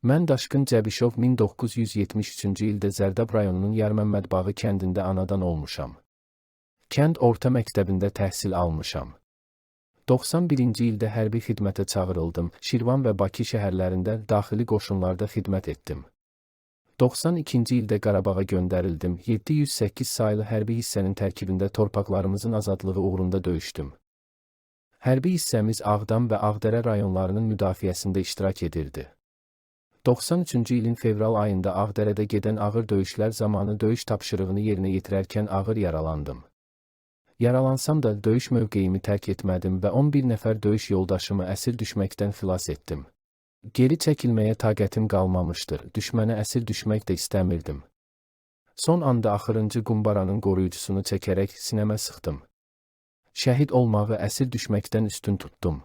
Mən Daşqın Cəbişov 1973-cü ildə Zərdab rayonunun Yarməmmədbağı kəndində anadan olmuşam. Kənd orta məktəbində təhsil almışam. 91-ci ildə hərbi xidmətə çağırıldım. Şirvan və Bakı şəhərlərində daxili qoşunlarda xidmət etdim. 92-ci ildə Qarabağa göndərildim. 708 saylı hərbi hissənin tərkibində torpaqlarımızın azadlığı uğrunda döyüşdüm. Hərbi hissəmiz Ağdam və Ağdərə rayonlarının müdafiəsində iştirak edirdi. 93-cü ilin fevral ayında Ağdərədə gedən ağır döyüşlər zamanı döyüş tapşırığını yerinə yetirərkən ağır yaralandım. Yaralansam da döyüş mövqeyimi tərk etmədim və 11 nəfər döyüş yoldaşımı əsir düşməkdən xilas etdim. Geri çəkilməyə taqətim qalmamışdır, düşmənə əsir düşmək də istəmirdim. Son anda axırıncı qumbaranın qoruyucusunu çəkərək sinəmə sıxdım. Şəhid olmağı əsir düşməkdən üstün tutdum.